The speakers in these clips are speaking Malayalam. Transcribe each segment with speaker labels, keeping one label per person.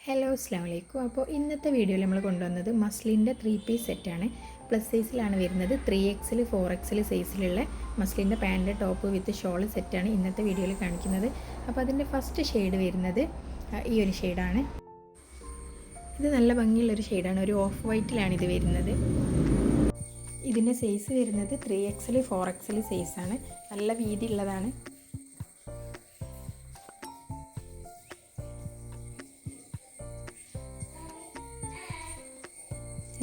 Speaker 1: ഹലോ അസ്സാം വലൈക്കും. അപ്പോൾ ഇന്നത്തെ വീഡിയോയിൽ നമ്മൾ കൊണ്ടുവന്നത് മസ്ലിൻ്റെ 3 പീസ് സെറ്റാണ്. പ്ലസ് സൈസിലാണ് വരുന്നത്. 3XL 4XL സൈസിലുള്ള മസ്ലിൻ്റെ പാൻറ് ടോപ്പ് വിത്ത് ഷോൾ സെറ്റാണ് ഇന്നത്തെ വീഡിയോയിൽ കാണിക്കുന്നത്. അപ്പോൾ അതിൻ്റെ ഫസ്റ്റ് ഷെയ്ഡ് വരുന്നത് ഈ ഒരു ഷെയ്ഡാണ്. ഇത് നല്ല ഭംഗിയുള്ളൊരു ഷെയ്ഡാണ്. ഒരു ഓഫ് വൈറ്റിലാണ് ഇത് വരുന്നത്. ഇതിൻ്റെ സൈസ് വരുന്നത് 3XL 4XL സൈസാണ്. നല്ല വീതി ഉള്ളതാണ്.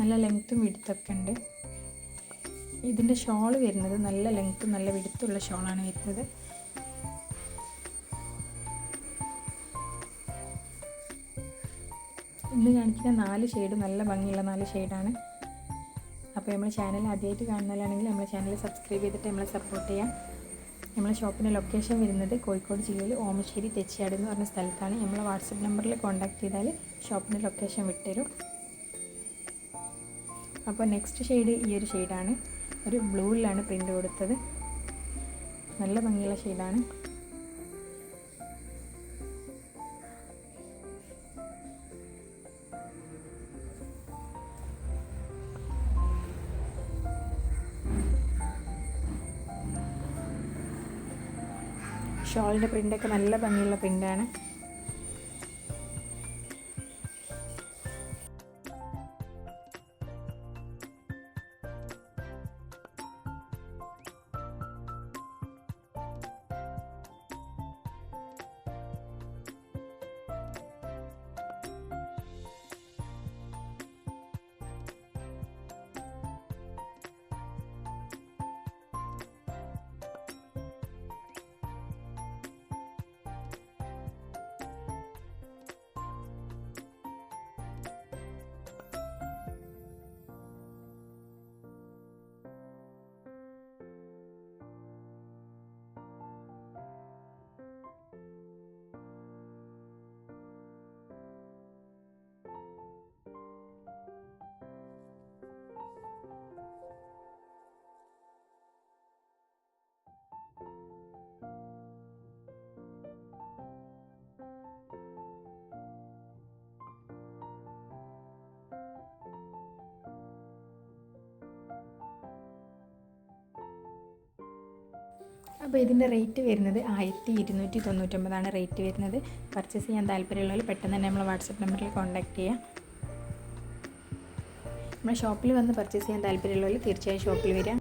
Speaker 1: നല്ല ലെങ്ത്തും വിടുത്തൊക്കെ ഉണ്ട്. ഇതിൻ്റെ ഷോൾ വരുന്നത് നല്ല ലെങ്ത്തും നല്ല വിടുത്തുള്ള ഷോളാണ് വരുന്നത്. ഇന്ന് കാണിക്കുന്ന 4 ഷെയ്ഡ് നല്ല ഭംഗിയുള്ള 4 ഷെയ്ഡാണ്. അപ്പോൾ നമ്മുടെ ചാനൽ ആദ്യമായിട്ട് കാണുന്നവരാണെങ്കിൽ നമ്മുടെ ചാനൽ സബ്സ്ക്രൈബ് ചെയ്തിട്ട് നമ്മളെ സപ്പോർട്ട് ചെയ്യാം. നമ്മളെ ഷോപ്പിൻ്റെ ലൊക്കേഷൻ വരുന്നത് കോഴിക്കോട് ജില്ലയിൽ ഓമശ്ശേരി തെച്ചിയാട് എന്ന് പറഞ്ഞ സ്ഥലത്താണ്. നമ്മളെ വാട്സപ്പ് നമ്പറിൽ കോൺടാക്ട് ചെയ്താൽ ഷോപ്പിൻ്റെ ലൊക്കേഷൻ വിട്ടുതരും. അപ്പോൾ നെക്സ്റ്റ് ഷെയ്ഡ് ഈ ഒരു ഷെയ്ഡാണ്. ഒരു ബ്ലൂവിലാണ് പ്രിൻ്റ് കൊടുത്തത്. നല്ല ഭംഗിയുള്ള ഷെയ്ഡാണ്. ഷോളിൻ്റെ പ്രിൻ്റൊക്കെ നല്ല ഭംഗിയുള്ള പ്രിൻ്റാണ്. അപ്പോൾ ഇതിൻ്റെ റേറ്റ് വരുന്നത് 1299 റേറ്റ് വരുന്നത്. പർച്ചേസ് ചെയ്യാൻ താല്പര്യമുള്ളവർ പെട്ടെന്ന് തന്നെ നമ്മൾ വാട്സപ്പ് നമ്പറിൽ കോൺടാക്ട് ചെയ്യുക. നമ്മുടെ ഷോപ്പിൽ വന്ന് പർച്ചേസ് ചെയ്യാൻ താല്പര്യമുള്ളവർ തീർച്ചയായും ഷോപ്പിൽ വരിക.